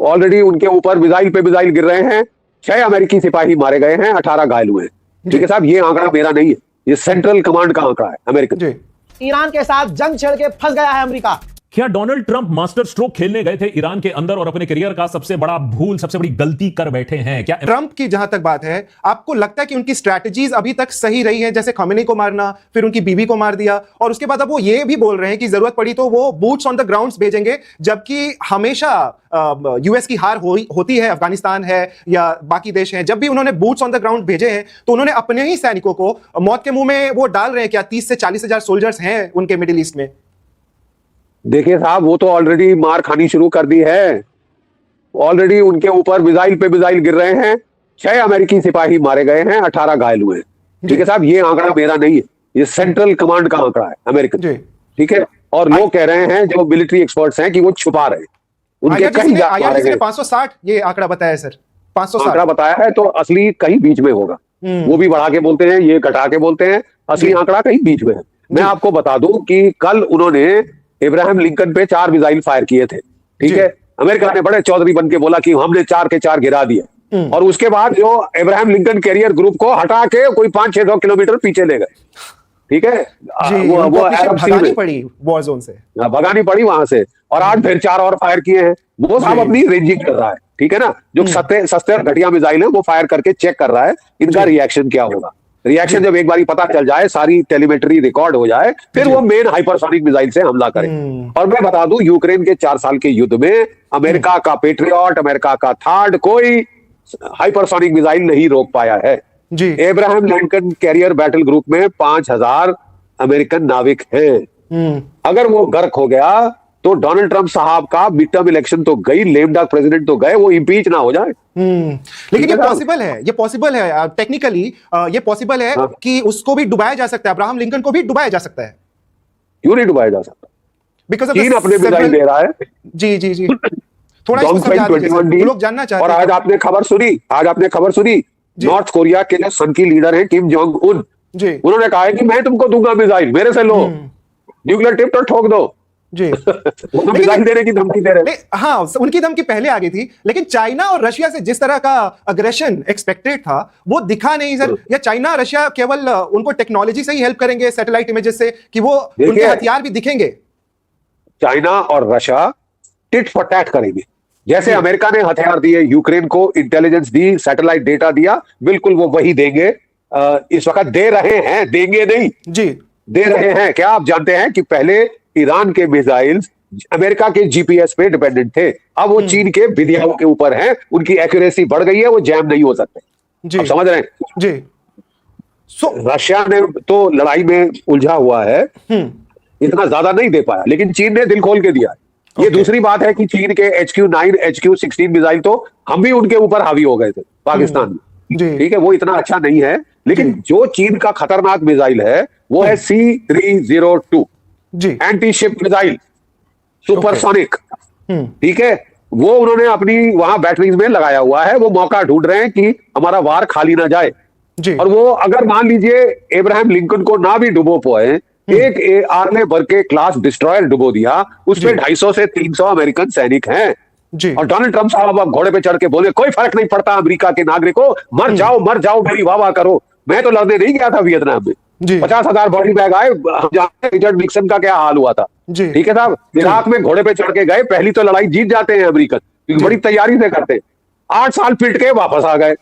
Already उनके ऊपर missile पे मिसाइल गिर रहे हैं, 6 अमेरिकी सिपाही मारे गए हैं, 18 घायल हुए हैं। ठीक है साहब, ये आंकड़ा मेरा नहीं है, ये सेंट्रल कमांड का आंकड़ा है अमेरिकन। ईरान के साथ जंग छेड़ के फंस गया है अमेरिका। क्या डोनाल्ड ट्रंप मास्टर स्ट्रोक खेलने गए थे ईरान के अंदर और अपने करियर का सबसे बड़ा भूल, सबसे बड़ी गलती कर बैठे हैं? क्या ट्रंप की जहां तक बात है, आपको लगता है कि उनकी स्ट्रैटेजीज अभी तक सही रही है? जैसे खमेनी को मारना, फिर उनकी बीवी को मार दिया, और उसके बाद अब वो ये भी बोल रहे हैं कि जरूरत पड़ी तो वो बूट्स ऑन द ग्राउंड्स भेजेंगे, जबकि हमेशा यूएस की हार होती है, अफगानिस्तान है या बाकी देश हैं, जब भी उन्होंने बूट्स ऑन द ग्राउंड भेजे हैं तो उन्होंने अपने ही सैनिकों को मौत के मुंह में वो डाल रहे हैं। क्या 30 से 40 हजार सोल्जर्स हैं उनके मिडिल ईस्ट में? देखिए साहब, वो तो ऑलरेडी मार खानी शुरू कर दी है। ऑलरेडी उनके ऊपर मिसाइल पे मिसाइल गिर रहे हैं, 6 अमेरिकी सिपाही मारे गए हैं, 18 घायल हुए हैं। ठीक है साहब, ये आंकड़ा मेरा नहीं है, ये सेंट्रल कमांड का आंकड़ा है अमेरिकन। ठीक है, और लोग कह रहे हैं जो मिलिट्री एक्सपर्ट्स हैं कि वो छुपा रहे हैं, उनके कहीं IRGC ने 560 ये आंकड़ा बताया सर, 560 आंकड़ा बताया है, तो असली कहीं बीच में होगा। वो भी बढ़ा के बोलते हैं, ये घटा के बोलते हैं, असली आंकड़ा कहीं बीच में है। मैं आपको बता दूं कि कल उन्होंने इब्राहिम लिंकन पे 4 मिसाइल फायर किए थे। ठीक है, अमेरिका ने बड़े चौधरी बन के बोला कि हमने 4 के 4 गिरा दिए, और उसके बाद जो इब्राहिम लिंकन कैरियर ग्रुप को हटा के कोई 500-600 किलोमीटर पीछे ले गए। ठीक है, वो भगानी पड़ी वॉर जोन से, भगानी पड़ी वहां से, और आज फिर 4 और फायर किए हैं। वो साहब अपनी रेंजिंग कर रहा है। ठीक है ना, जो सस्ते और घटिया मिसाइल है वो फायर करके चेक कर रहा है इनका रिएक्शन क्या होगा। रिएक्शन जब एक बार पता चल जाए, सारी टेलीमेट्री रिकॉर्ड हो जाए, फिर वो मेन हाइपरसोनिक मिसाइल से हमला करे। और मैं बता दूं, यूक्रेन के 4 साल के युद्ध में अमेरिका का पेट्रियट, अमेरिका का थार्ड कोई हाइपरसोनिक मिसाइल नहीं रोक पाया है। Abraham Lincoln carrier battle group में 5000 अमेरिकन नाविक हैं। अगर वो गर्क हो गया तो डोनाल्ड ट्रंप साहब का मिड टर्म इलेक्शन तो गई, लेम डक प्रेसिडेंट तो गए, वो इंपीच ना हो जाए। लेकिन ये पॉसिबल है, ये पॉसिबल है टेक्निकली, ये पॉसिबल है कि उसको भी डुबाया जा सकता है, अब्राहम लिंकन को भी डुबाया जा सकता है। क्यों नहीं डुबाया जा सकता? बिकॉज़ चीन अपने मिसाइल दे रहा है। जी थोड़ा इसको समझा दीजिए, लोग जानना चाहते हैं। और आज आपने खबर सुनी, नॉर्थ कोरिया के जो सन की लीडर हैं किम जोंग उन, उन्होंने कहा है कि मैं तुमको दूंगा मिसाइल, मेरे से लो, न्यूक्लियर टिप तो ठोक दो। वो मिसाइल देने की धमकी दे रहे हैं। हाँ, उनकी धमकी पहले आ गई थी, लेकिन चाइना और रशिया से जिस तरह का अग्रेशन एक्सपेक्टेड था वो दिखा नहीं सर। या चाइना रशिया केवल उनको टेक्नोलॉजी से ही हेल्प करेंगे, सैटेलाइट इमेजेस से, कि वो उनके हथियार भी दिखेंगे? चाइना और रशिया टिट फॉर टैट करेंगे। जैसे अमेरिका ने हथियार दिए यूक्रेन को, इंटेलिजेंस दी, सैटेलाइट डेटा दिया, बिल्कुल वो वही देंगे। इस वक्त दे रहे हैं, देंगे नहीं दे रहे हैं। क्या आप जानते हैं कि पहले ईरान के मिसाइल्स अमेरिका के जीपीएस पे डिपेंडेंट थे, अब वो चीन के विधियाओं के ऊपर हैं, उनकी एक्यूरेसी बढ़ गई है, वो जैम नहीं हो सकते। आप समझ रहे हैं? रशिया ने तो लड़ाई में उलझा हुआ है, इतना ज्यादा नहीं दे पाया, लेकिन चीन ने दिल खोल के दिया। ये दूसरी बात है कि चीन के HQ-9, HQ-16 मिसाइल तो हम भी उनके ऊपर हावी हो गए थे पाकिस्तान में। ठीक है, वो इतना अच्छा नहीं है, लेकिन जो चीन का खतरनाक मिसाइल है वो है C-302 anti ship missile, supersonic. ठीक है, वो उन्होंने अपनी वहां बैटरीज में लगाया हुआ है। वो मौका ढूंढ रहे हैं कि हमारा वार खाली ना जाए। और वो अगर मान लीजिए इब्राहिम लिंकन को ना भी डुबो पाए, एक आर्ले भर के क्लास डिस्ट्रॉयर डुबो दिया, उसमें 250 से 300 अमेरिकन सैनिक हैं। और डोनाल्ड ट्रंप साहब अब घोड़े पे चढ़ के बोले कोई फर्क नहीं पड़ता अमेरिका के नागरिकों, मर जाओ मेरी वाह करो। मैं तो लड़ने नहीं गया था वियतनाम में, 50,000 बॉडी बैग आए। हम जानते हैं रिचर्ड निक्सन का क्या हाल हुआ था। ठीक है साहब, इराक में घोड़े पे चढ़ के गए, पहली तो लड़ाई जीत जाते हैं अमेरिकन, बड़ी तैयारी से करते हैं, 8 साल पिट के वापस आ गए।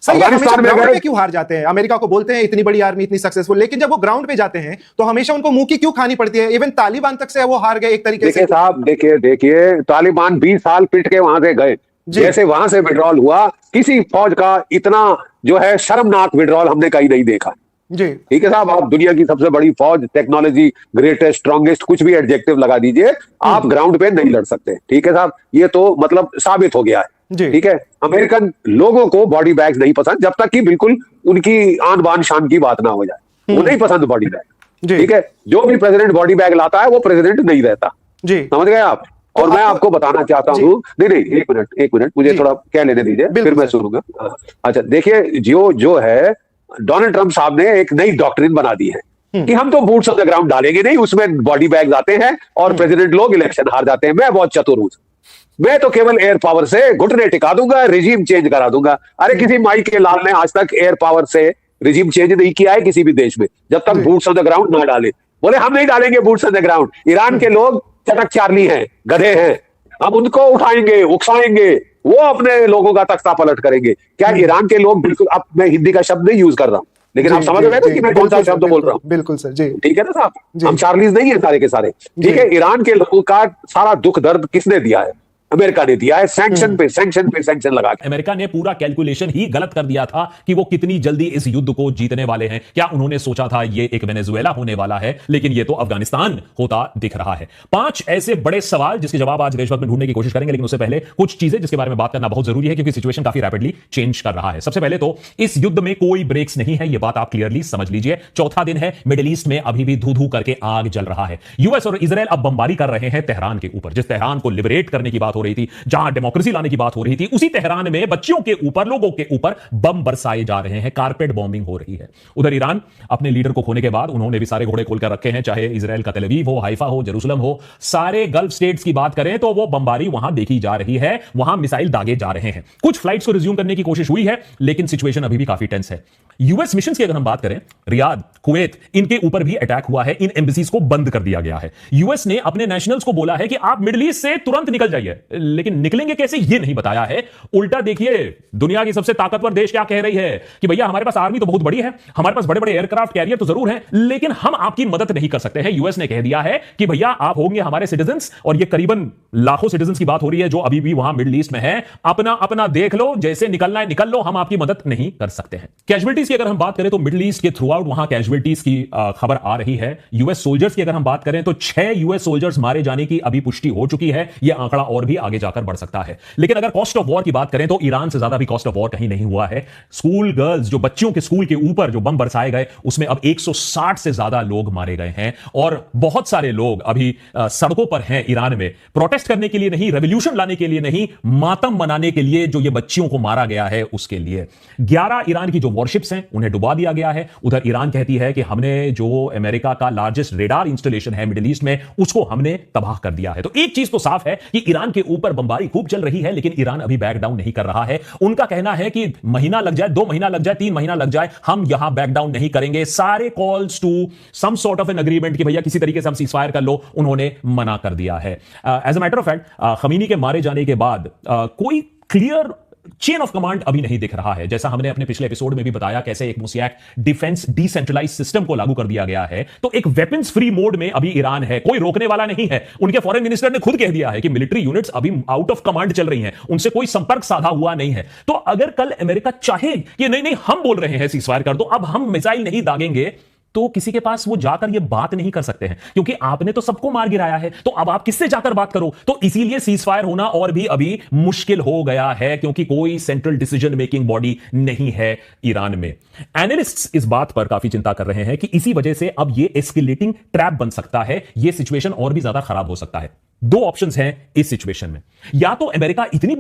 अफगानिस्तान में गए, क्यों हार जाते हैं? अमेरिका को बोलते हैं इतनी बड़ी आर्मी, इतनी सक्सेसफुल, लेकिन जब वो ग्राउंड पे जाते हैं तो हमेशा उनको मुंह की क्यों खानी पड़ती है? इवन तालिबान तक से वो हार गए एक तरीके से। देखिए साहब, देखिए तालिबान 20 साल पिट के वहां से गए, जैसे वहां से विड्रॉल हुआ, किसी फौज का इतना जो है शर्मनाक विड्रॉल हमने कहीं नहीं देखा। ठीक है साहब, आप दुनिया की सबसे बड़ी फौज, टेक्नोलॉजी, ग्रेटेस्ट, स्ट्रॉन्गेस्ट, कुछ भी एडजेक्टिव लगा दीजिए, आप ग्राउंड पे नहीं लड़ सकते। ठीक है साहब, ये तो मतलब साबित हो गया है। ठीक है, अमेरिकन लोगों को बॉडी बैग नहीं पसंद, जब तक कि बिल्कुल उनकी आन बान शान की बात ना हो जाए, वो नहीं पसंद बॉडी बैग। ठीक है, जो भी प्रेसिडेंट बॉडी बैग लाता है वो प्रेसिडेंट नहीं रहता। समझ गए आप? और मैं आपको बताना चाहता हूँ, नहीं एक मिनट मुझे थोड़ा क्या लेने दीजिए, फिर मैं सुनूंगा। अच्छा देखिए, जो है डोनाल्ड ट्रंप साहब ने एक नई डॉक्ट्रिन बना दी है कि हम तो बूट्स ऑन द ग्राउंड डालेंगे नहीं, उसमें बॉडी बैग्स आते हैं और प्रेसिडेंट लोग इलेक्शन हार जाते हैं। मैं बहुत चतुर हूं, मैं तो केवल एयर पावर से घुटने टिका दूंगा, रिजीम चेंज करा दूंगा। अरे किसी माई के लाल ने आज तक एयर पावर से रिजीम चेंज नहीं किया है किसी भी देश में, जब तक बूट्स ऑन द ग्राउंड ना डाले। बोले हम नहीं डालेंगे boots on the ground. Iran के लोग चटक चार्ली हैं, गधे हैं, हम उनको उठाएंगे, उकसाएंगे, वो अपने लोगों का तख्ता पलट करेंगे। क्या ईरान के लोग, बिल्कुल, अब मैं हिंदी का शब्द नहीं यूज कर रहा हूं, लेकिन आप समझ रहे हैं कि मैं कौन सा शब्द बोल रहा हूं। बिल्कुल सर जी, ठीक है ना साहब, हम चार्लीज नहीं है सारे के सारे। ठीक है, ईरान के लोगों का सारा दुख दर्द किसने दिया है? अमेरिका ने दिया है, सैंक्शन पे सैंक्शन लगा के। अमेरिका ने पूरा कैलकुलेशन ही गलत कर दिया था कि वो कितनी जल्दी इस युद्ध को जीतने वाले हैं। क्या उन्होंने सोचा था ये एक वेनेजुएला होने वाला है, लेकिन ये तो अफगानिस्तान होता दिख रहा है। 5 ऐसे बड़े सवाल जिसके जवाब आज देशभक्त में ढूंढने की कोशिश करेंगे, लेकिन उससे पहले कुछ चीजें जिसके बारे में बात करना बहुत जरूरी है, क्योंकि सिचुएशन काफी रैपिडली चेंज कर रहा है। सबसे पहले तो इस युद्ध में कोई ब्रेक्स नहीं है, यह बात आप क्लियरली समझ लीजिए। चौथा दिन है, मिडिल ईस्ट में अभी भी धू धू करके आग जल रहा है। यूएस और इजराइल अब बमबारी कर रहे हैं तेहरान के ऊपर। जिस तेहरान को लिबरेट करने की बात हो रही थी, जहां डेमोक्रेसी लाने की बात हो रही थी, उसी तेहरान में बच्चियों के ऊपर, लोगों के ऊपर बम बरसाए जा रहे हैं, कारपेट बॉम्बिंग हो रही है। उधर ईरान अपने लीडर को खोने के बाद उन्होंने भी सारे घोड़े खोलकर रखे हैं, चाहे इजराइल का तेल अवीव हो, हाइफा हो, जेरूसलम हो, सारे गल्फ स्टेट्स की बात करें तो वो बमबारी वहां देखी जा रही है, वहां मिसाइल दागे जा रहे हैं। कुछ फ्लाइट्स को रिज्यूम करने की कोशिश हुई है, लेकिन सिचुएशन अभी भी काफी टेंस है। यूएस मिशन की अगर हम बात करें, रियाद, कुवैत, इनके ऊपर भी अटैक हुआ है, इन एम्बेसीज को बंद कर दिया गया है। यूएस ने अपने नेशनल्स को बोला है कि आप मिडिल ईस्ट से तुरंत निकल जाइए, लेकिन निकलेंगे कैसे ये नहीं बताया है। उल्टा देखिए, दुनिया की सबसे ताकतवर देश क्या कह रही है कि भैया हमारे पास आर्मी तो बहुत बड़ी है, हमारे पास बड़े बड़े एयरक्राफ्ट कैरियर तो जरूर है, लेकिन हम आपकी मदद नहीं कर सकते हैं। यूएस ने कह दिया है कि भैया आप होंगे हमारे सिटीजंस, और ये करीबन लाखों सिटीजंस की बात हो रही है जो अभी भी वहां मिडिल ईस्ट में है। अपना अपना देख लो, जैसे निकलना है निकल लो, हम आपकी मदद नहीं कर सकते हैं। कैजुअलिटीज की अगर हम बात करें तो मिडिल ईस्ट के थ्रू आउट वहां कैजुअलिटीज की खबर आ रही है। यूएस सोल्जर्स की अगर हम बात करें तो 6 यूएस सोल्जर्स मारे जाने की अभी पुष्टि हो चुकी है। यह आंकड़ा और भी आगे जाकर बढ़ सकता है। लेकिन अगर कॉस्ट ऑफ वॉर की बात करें तो ईरान से ज्यादा भी कॉस्ट ऑफ वॉर कहीं नहीं हुआ है। स्कूल गर्ल्स, जो बच्चियों के स्कूल के ऊपर जो बम बरसाए गए, उसमें अब 160 से ज्यादा लोग मारे गए हैं, और बहुत सारे लोग अभी सड़कों पर हैं ईरान में, प्रोटेस्ट करने के लिए नहीं, रेवोल्यूशन लाने के लिए नहीं, मातम मनाने के लिए, जो ये बच्चियों को मारा गया है उसके लिए। 11 ईरान की जो वॉरशिप्स हैं उन्हें डुबा दिया गया है। उधर ईरान कहती है कि हमने जो अमेरिका का लार्जेस्ट रेडार इंस्टॉलेशन है मिडिल ईस्ट में, उसको हमने तबाह कर दिया है। तो एक चीज तो साफ है कि ईरान के ऊपर बमबारी खूब चल रही है, लेकिन ईरान अभी बैक डाउन नहीं कर रहा है। उनका कहना है कि महीना लग जाए, 2 महीना लग जाए, 3 महीना लग जाए, हम यहां बैक डाउन नहीं करेंगे। सारे calls to some sort of an agreement कि भैया किसी तरीके से हम सीजफायर कर लो, उन्होंने मना कर दिया है। As a matter of fact, Khamenei के मारे जाने के बाद कोई क्लियर चेन ऑफ कमांड अभी नहीं दिख रहा है। जैसा हमने अपने पिछले एपिसोड में भी बताया, कैसे एक मोसैक डिफेंस डिसेंट्रलाइज सिस्टम को लागू कर दिया गया है, तो एक वेपन्स फ्री मोड में अभी ईरान है, कोई रोकने वाला नहीं है। उनके फॉरेन मिनिस्टर ने खुद कह दिया है कि मिलिट्री यूनिट्स अभी आउट ऑफ कमांड चल रही हैं, उनसे कोई संपर्क साधा हुआ नहीं है। तो अगर कल अमेरिका चाहे कि नहीं नहीं हम बोल रहे हैं सीजफायर कर दो, अब हम मिसाइल नहीं दागेंगे, तो किसी के पास वो जाकर ये बात नहीं कर सकते हैं, क्योंकि आपने तो सबको मार गिराया है, तो अब आप किससे जाकर बात करो। तो इसीलिए सीजफायर होना और भी अभी मुश्किल हो गया है, क्योंकि कोई सेंट्रल डिसीजन मेकिंग बॉडी नहीं है ईरान में। एनालिस्ट्स इस बात पर काफी चिंता कर रहे हैं कि इसी वजह से अब ये एस्केलेटिंग ट्रैप बन सकता है, ये सिचुएशन और भी ज्यादा खराब हो सकता है। 2 ऑप्शंस हैं इस सिचुएशन में, या तो अमेरिका इतनी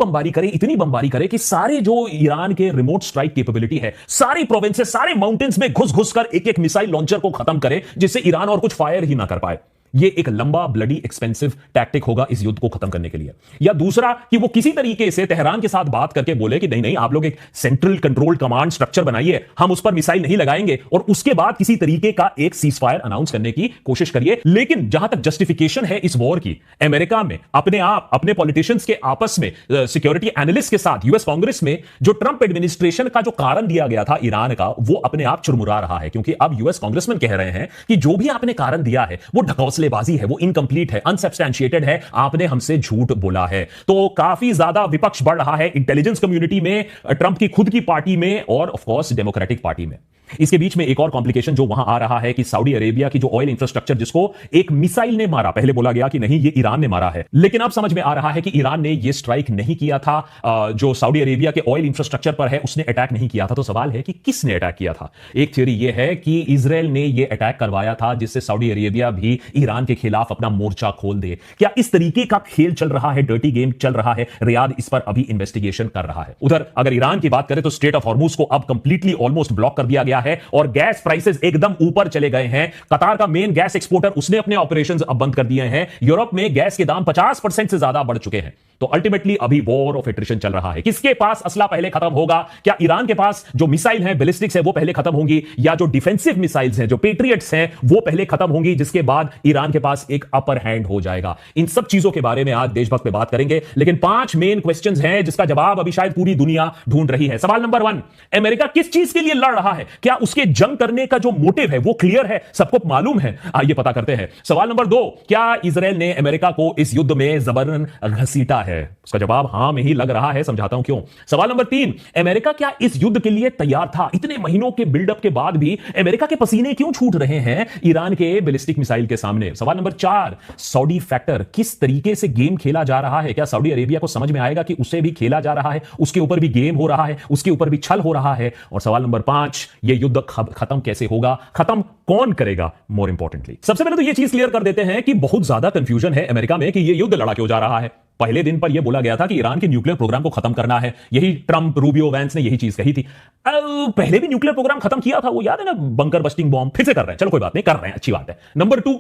बमबारी करे कि सारे जो ईरान के रिमोट स्ट्राइक कैपेबिलिटी है, सारी प्रोविंसेस, सारे माउंटेन्स में घुस घुस कर एक मिसाइल लॉन्चर को खत्म करे, जिससे ईरान और कुछ फायर ही ना कर पाए। ये एक लंबा ब्लडी एक्सपेंसिव टैक्टिक होगा इस युद्ध को खत्म करने के लिए। या दूसरा कि वो किसी तरीके से तेहरान के साथ बात करके बोले कि नहीं नहीं, आप लोग एक सेंट्रल कंट्रोल कमांड स्ट्रक्चर बनाइए, हम उस पर मिसाइल नहीं लगाएंगे, और उसके बाद किसी तरीके का एक सीजफायर अनाउंस करने की कोशिश करिए। लेकिन जहां तक जस्टिफिकेशन है इस वॉर की, अमेरिका में अपने आप अपने पॉलिटिशियंस के आपस में, सिक्योरिटी एनालिस्ट के साथ, यूएस कांग्रेस में जो ट्रंप एडमिनिस्ट्रेशन का जो कारण दिया गया था ईरान का, वो अपने आप चुरमुरा रहा है, क्योंकि अब यूएस कांग्रेसमैन कह रहे हैं कि जो भी आपने कारण दिया है वो ढकोसलेबाजी है, वो इनकंप्लीट है, अनसब्सटैंशिएटेड है, आपने हमसे झूठ बोला है। तो काफी ज्यादा विपक्ष बढ़ रहा है इंटेलिजेंस कम्युनिटी में, ट्रंप की खुद की पार्टी में, और ऑफ कोर्स डेमोक्रेटिक पार्टी में। इसके बीच में एक और कॉम्प्लिकेशन जो वहां आ रहा है कि सऊदी अरेबिया की जो ऑयल इंफ्रास्ट्रक्चर, जिसको एक मिसाइल ने मारा, पहले बोला गया कि नहीं ये ईरान ने मारा है, लेकिन अब समझ में आ रहा है कि ईरान ने ये स्ट्राइक नहीं किया था, जो सऊदी अरेबिया के ऑयल इंफ्रास्ट्रक्चर पर है उसने अटैक नहीं किया था। तो सवाल है कि किसने अटैक किया था। एक थ्योरी यह है कि इजराइल ने यह अटैक करवाया था, जिससे सऊदी अरेबिया भी ईरान के खिलाफ अपना मोर्चा खोल दे। क्या इस तरीके का खेल चल रहा है, डर्टी गेम चल रहा है? रियाद इस पर अभी इन्वेस्टिगेशन कर रहा है। उधर अगर ईरान की बात करें तो स्ट्रेट ऑफ हॉर्मुज को अब कंप्लीटली ऑलमोस्ट ब्लॉक कर दिया गया है और गैस प्राइसेस एकदम ऊपर चले गए हैं। कतार का मेन गैस एक्सपोर्टर, उसने अपने ऑपरेशंस अब बंद कर दिए हैं। यूरोप में गैस के दाम 50% से ज्यादा बढ़ चुके हैं। तो अल्टीमेटली अभी वॉर ऑफ एट्रिशन चल रहा है। किसके पास असला पहले खत्म होगा? क्या ईरान के पास जो मिसाइल है, बैलिस्टिक्स है, वो पहले खत्म होंगी, या जो डिफेंसिव मिसाइल्स हैं, जो पेट्रियट्स हैं, वो पहले खत्म होंगी, जिसके बाद ईरान के पास एक अपर हैंड हो जाएगा? इन सब चीजों के बारे में आज देशभक्त में बात करेंगे, लेकिन 5 मेन क्वेश्चंस हैं जिसका जवाब अभी शायद पूरी दुनिया ढूंढ रही है। सवाल नंबर 1, अमेरिका किस चीज के लिए लड़ रहा है? क्या उसके जंग करने का जो मोटिव है वो क्लियर है, सबको मालूम है? आइए पता करते हैं। सवाल नंबर 2, क्या इजराइल ने अमेरिका को इस युद्ध में जबरन घसीटा है? उसका जवाब हां में ही लग रहा है, समझाता हूं क्यों। सवाल नंबर 3, अमेरिका क्या इस युद्ध के लिए तैयार था? इतने महीनों के बिल्डअप के बाद भी अमेरिका के पसीने क्यों छूट रहे हैं ईरान के बैलिस्टिक मिसाइल के सामने? सवाल नंबर 4, सऊदी फैक्टर, किस तरीके से गेम खेला जा रहा है? क्या सऊदी अरेबिया को समझ में आएगा कि उसे भी खेला जा रहा है, उसके ऊपर भी गेम हो रहा है, उसके ऊपर भी छल हो रहा है? और सवाल नंबर 5, यह युद्ध खत्म कैसे होगा, खत्म कौन करेगा? मोर इंपॉर्टेंटली सबसे पहले तो यह चीज क्लियर कर देते हैं कि बहुत ज्यादा कंफ्यूजन है अमेरिका में कि यह युद्ध लड़ा क्यों जा रहा है। पहले दिन पर यह बोला गया था कि ईरान के न्यूक्लियर प्रोग्राम को खत्म करना है। यही ट्रंप, रूबियो, वैंस ने यही चीज कही थी। पहले भी न्यूक्लियर प्रोग्राम खत्म किया था, वो याद है ना, बंकर बस्टिंग बॉम्ब। फिर से कर रहे हैं, चलो कोई बात नहीं, कर रहे हैं, अच्छी बात है। नंबर 2,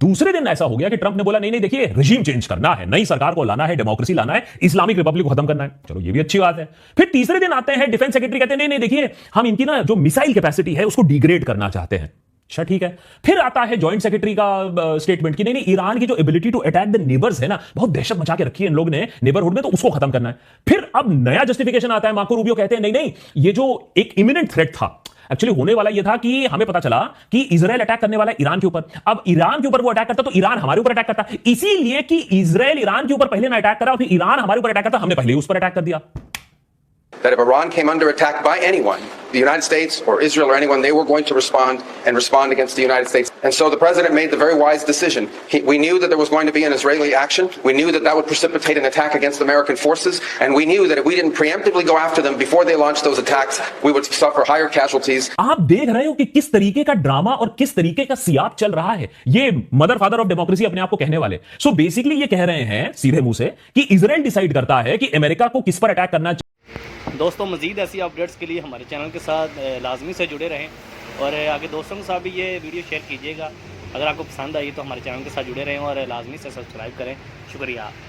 दूसरे दिन ऐसा हो गया कि ट्रंप ने बोला नहीं नहीं देखिए, रिजीम चेंज करना है, नई सरकार को लाना है, डेमोक्रेसी लाना है, इस्लामिक रिपब्लिक को खत्म करना है। चलो ये भी अच्छी बात है। फिर तीसरे दिन आते हैं, डिफेंस सेक्रेटरी कहते हैं नहीं नहीं देखिए, हम इनकी ना जो मिसाइल कैपेसिटी है उसको डिग्रेड करना चाहते हैं। अच्छा ठीक है। फिर आता है जॉइंट सेक्रेटरी का स्टेटमेंट कि नहीं नहीं, ईरान की जो ability to attack the neighbours है ना, बहुत दहशत मचा के रखी है इन लोग ने नेबरहुड में, तो उसको खत्म करना है। फिर अब नया जस्टिफिकेशन आता है, मार्को रूबियो कहते हैं नहीं नहीं, ये जो एक इमिनेंट थ्रेट था, एक्चुअली होने वाला यह था कि हमें पता चला कि इजराइल अटैक करने वाला है ईरान के ऊपर। अब ईरान के ऊपर वो अटैक करता तो ईरान हमारे ऊपर अटैक करता, इसीलिए कि इजराइल ईरान के ऊपर पहले ना अटैक करा और फिर ईरान हमारे ऊपर अटैक करता, हमने पहले ही उस पर अटैक कर दिया। That if Iran came under attack by anyone, the United States or Israel or anyone, they were going to respond against the United States. And so the president made the very wise decision. We knew that there was going to be an Israeli action. We knew that that would precipitate an attack against American forces. And we knew that if we didn't preemptively go after them before they launched those attacks, we would suffer higher casualties. आप देख रहे हो कि किस तरीके का drama और किस तरीके का सियाप चल रहा है। ये मदर फादर ऑफ डेमोक्रेसी अपने आप को कहने वाले। सो बेसिकली ये कह रहे हैं सीधे मुंह से कि इजराइल डिसाइड करता है कि अमेरिका को किस पर अटैक करना चाहिए। दोस्तों मज़ीद ऐसी अपडेट्स के लिए हमारे चैनल के साथ लाजमी से जुड़े रहें और आगे दोस्तों के साथ भी ये वीडियो शेयर कीजिएगा। अगर आपको पसंद आई तो हमारे चैनल के साथ जुड़े रहें और लाजमी से सब्सक्राइब करें। शुक्रिया।